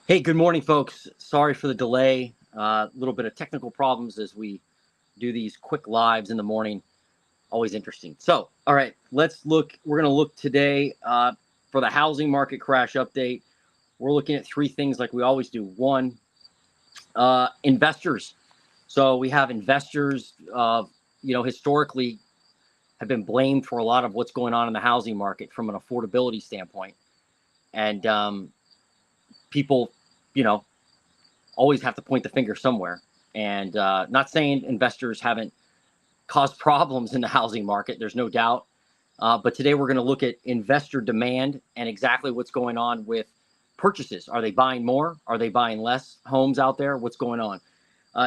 Hey, good morning, folks. Sorry for the delay. A little bit of technical problems as we do these quick lives in the morning. Always interesting. So, all right, let's look. We're going to look today for the housing market crash update. We're looking at three things like we always do. One, investors. So we have investors, historically have been blamed for a lot of what's going on in the housing market from an affordability standpoint. And people, you know, always have to point the finger somewhere. And not saying investors haven't caused problems in the housing market, there's no doubt. But today we're going to look at investor demand and exactly what's going on with purchases. Are they buying more? Are they buying less homes out there? What's going on?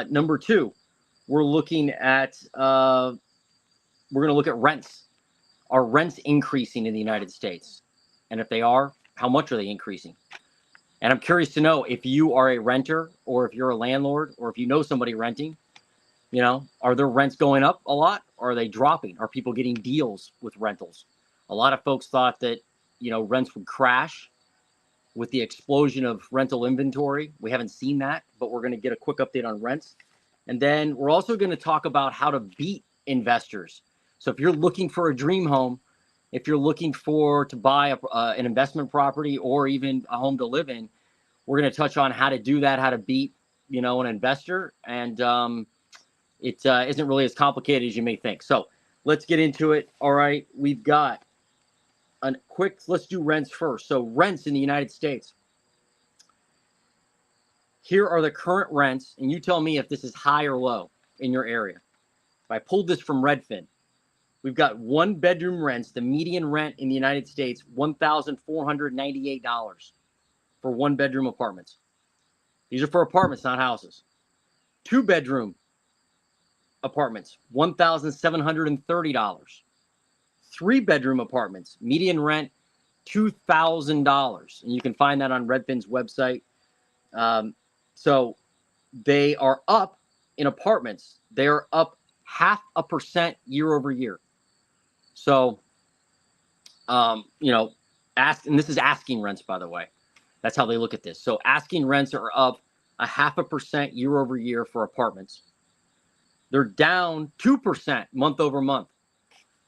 Number two, we're looking at we're going to look at rents. Are rents increasing in the United States? And if they are, how much are they increasing? And I'm curious to know if you are a renter or if you're a landlord or if you know somebody renting, are their rents going up a lot or are they dropping? Are people getting deals with rentals? A lot of folks thought that, rents would crash with the explosion of rental inventory. We haven't seen that, but we're going to get a quick update on rents. And then we're also going to talk about how to beat investors. So if you're looking for a dream home, if you're looking to buy an investment property or even a home to live in, we're going to touch on how to do that, how to beat, an investor. And it isn't really as complicated as you may think. So let's get into it. All right. We've got let's do rents first. So rents in the United States. Here are the current rents. And you tell me if this is high or low in your area. If I pulled this from Redfin, we've got one bedroom rents. The median rent in the United States, $1,498 for one bedroom apartments. These are for apartments, not houses. Two bedroom apartments, $1,730. Three bedroom apartments, median rent, $2,000. And you can find that on Redfin's website. So they are up in apartments. They are up 0.5% year over year. So, and this is asking rents, by the way. That's how they look at this. So asking rents are up 0.5% year over year for apartments. They're down 2% month over month.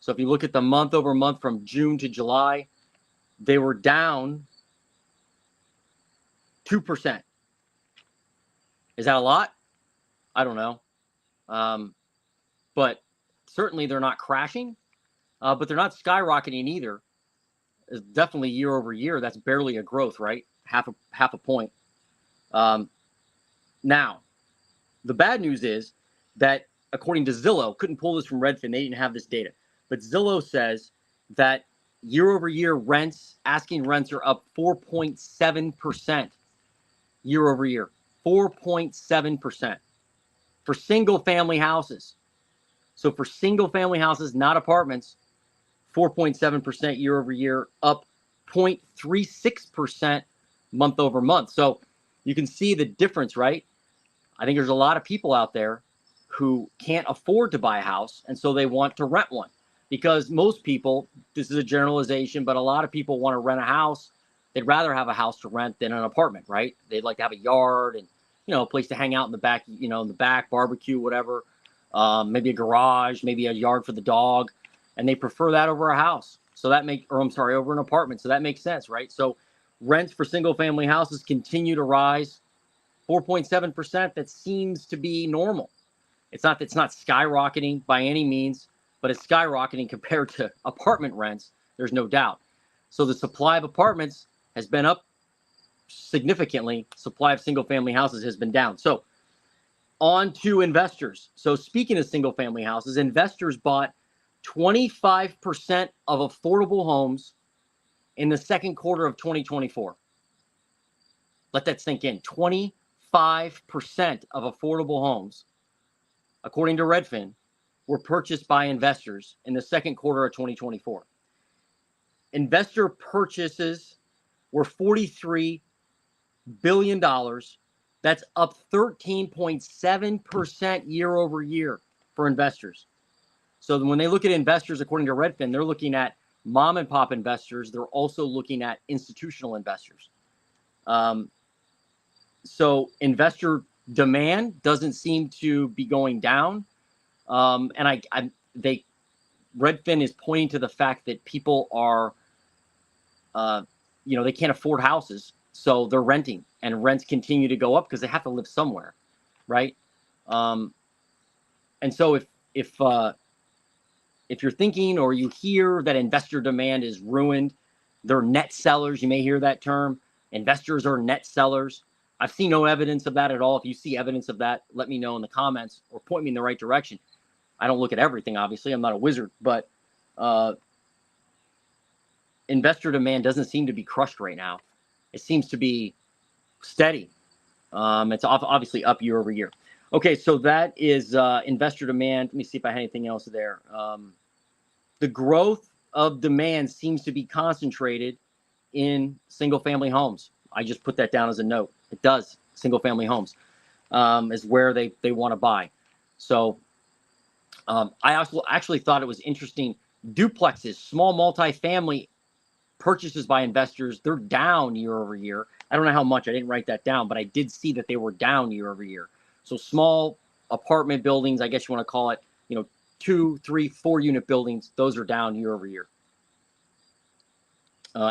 So if you look at the month over month from June to July, they were down 2%. Is that a lot? I don't know. But certainly they're not crashing, but they're not skyrocketing either. It's definitely year over year. That's barely a growth, right? Half a point. Now, the bad news is that according to Zillow, couldn't pull this from Redfin, they didn't have this data, but Zillow says that year over year asking rents are up 4.7% year over year, 4.7% for single family houses. So for single family houses, not apartments, 4.7% year over year, up 0.36% month over month. So you can see the difference, right? I think there's a lot of people out there who can't afford to buy a house, and so they want to rent one. Because most people, this is a generalization, but a lot of people want to rent a house. They'd rather have a house to rent than an apartment, right? They'd like to have a yard and, a place to hang out in the back, barbecue, whatever. Maybe a garage, maybe a yard for the dog. And they prefer that over a house. So over an apartment. So that makes sense, right? So rents for single family houses continue to rise 4.7%. That seems to be normal. It's not skyrocketing by any means, but it's skyrocketing compared to apartment rents. There's no doubt. So the supply of apartments has been up significantly. Supply of single family houses has been down. So on to investors. So speaking of single family houses, investors bought 25% of affordable homes in the second quarter of 2024. Let that sink in. 25% of affordable homes, according to Redfin, were purchased by investors in the second quarter of 2024. Investor purchases were $43 billion. That's up 13.7% year over year for investors. So when they look at investors, according to Redfin, they're looking at mom and pop investors. They're also looking at institutional investors. So investor demand doesn't seem to be going down. And Redfin is pointing to the fact that people are, they can't afford houses, so they're renting, and rents continue to go up because they have to live somewhere, right? And so if you're thinking or you hear that investor demand is ruined, they're net sellers. You may hear that term. Investors are net sellers. I've seen no evidence of that at all. If you see evidence of that, let me know in the comments or point me in the right direction. I don't look at everything, obviously. I'm not a wizard, but investor demand doesn't seem to be crushed right now. It seems to be steady. It's obviously up year over year. Okay, so that is investor demand. Let me see if I had anything else there. The growth of demand seems to be concentrated in single-family homes. I just put that down as a note. It does. Single-family homes is where they want to buy. So I also actually thought it was interesting. Duplexes, small multifamily purchases by investors, they're down year over year. I don't know how much. I didn't write that down, but I did see that they were down year over year. So small apartment buildings, I guess you want to call it, 2, 3, 4 unit buildings, those are down year over year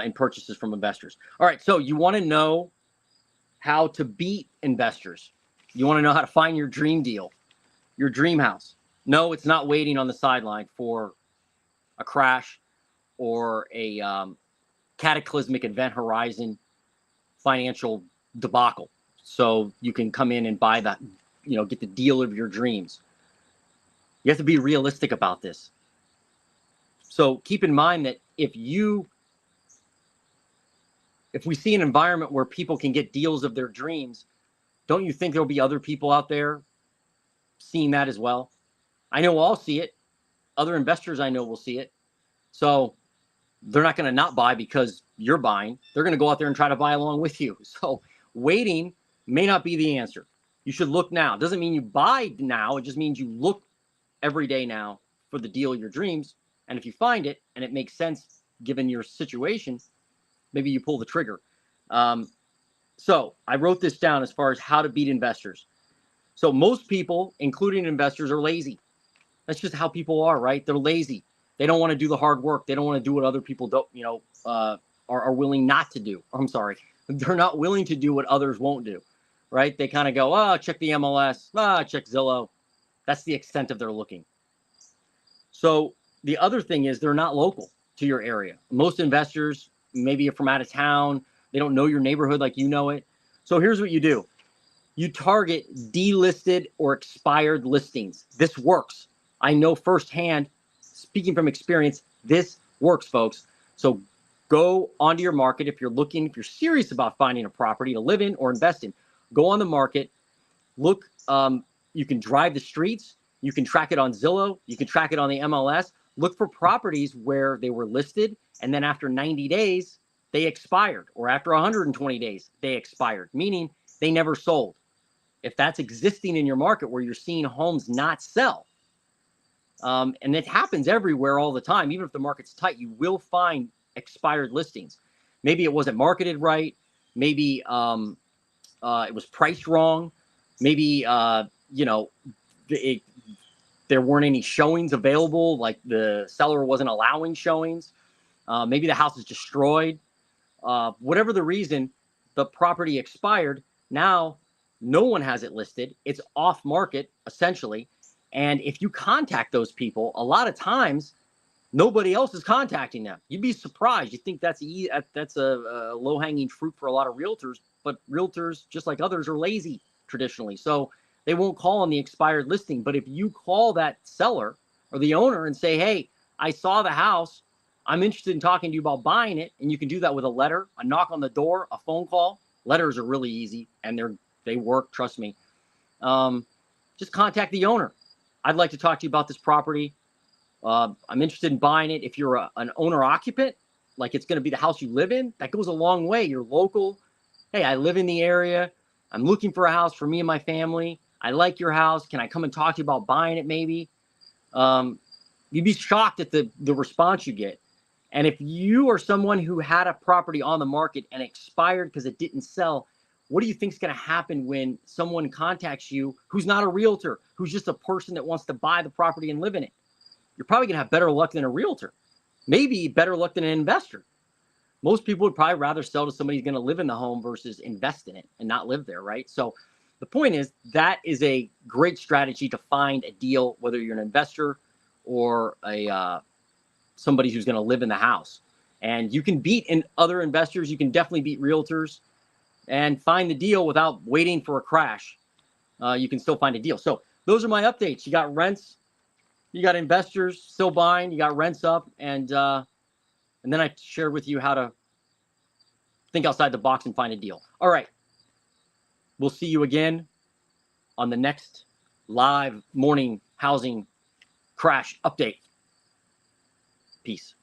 in purchases from investors. All right, so you want to know how to beat investors. You want to know how to find your dream deal, your dream house. No, it's not waiting on the sideline for a crash or a cataclysmic event horizon financial debacle, so you can come in and buy that, get the deal of your dreams. You have to be realistic about this. So keep in mind that if we see an environment where people can get deals of their dreams, don't you think there'll be other people out there seeing that as well? I know I'll see it. Other investors I know will see it. So they're not going to not buy because you're buying. They're going to go out there and try to buy along with you. So waiting may not be the answer. You should look now. It doesn't mean you buy now. It just means you look every day now for the deal of your dreams. And if you find it and it makes sense given your situation, maybe you pull the trigger. So I wrote this down as far as how to beat investors. So most people, including investors, are lazy. That's just how people are, right? They're lazy. They don't want to do the hard work. They don't want to do what other people don't, are willing not to do. I'm sorry. They're not willing to do what others won't do, right? They kind of go, check the MLS, check Zillow. That's the extent of their looking. So the other thing is they're not local to your area. Most investors maybe are from out of town. They don't know your neighborhood like you know it. So here's what you do. You target delisted or expired listings. This works. I know firsthand, speaking from experience, this works, folks. So go onto your market if you're serious about finding a property to live in or invest in. Go on the market. Look, you can drive the streets. You can track it on Zillow. You can track it on the MLS. Look for properties where they were listed, and then after 90 days, they expired, or after 120 days, they expired, meaning they never sold. If that's existing in your market where you're seeing homes not sell, and it happens everywhere all the time, even if the market's tight, you will find expired listings. Maybe it wasn't marketed right. Maybe it was priced wrong. Maybe, there weren't any showings available, like the seller wasn't allowing showings. Maybe the house is destroyed. Whatever the reason, the property expired. Now, no one has it listed. It's off market, essentially. And if you contact those people, a lot of times, nobody else is contacting them. You'd be surprised. You think that's a low-hanging fruit for a lot of realtors, but realtors, just like others, are lazy traditionally. So they won't call on the expired listing. But if you call that seller or the owner and say, hey, I saw the house, I'm interested in talking to you about buying it, and you can do that with a letter, a knock on the door, a phone call. Letters are really easy, and they work, trust me. Just contact the owner. I'd like to talk to you about this property. I'm interested in buying it. If you're an owner-occupant, like it's going to be the house you live in, that goes a long way. You're local. Hey, I live in the area. I'm looking for a house for me and my family. I like your house. Can I come and talk to you about buying it maybe? You'd be shocked at the response you get. And if you are someone who had a property on the market and expired because it didn't sell, What do you think is going to happen when someone contacts you who's not a realtor, who's just a person that wants to buy the property and live in it? You're probably going to have better luck than a realtor, maybe better luck than an investor. Most people would probably rather sell to somebody who's going to live in the home versus invest in it and not live there, right? So the point is that is a great strategy to find a deal, whether you're an investor or a somebody who's going to live in the house. And you can beat in other investors. You can definitely beat realtors and find the deal without waiting for a crash. You can still find a deal. So those are my updates. You got rents, you got investors still buying, you got rents up, and then I shared with you how to think outside the box and find a deal. All right. We'll see you again on the next live morning housing crash update. Peace.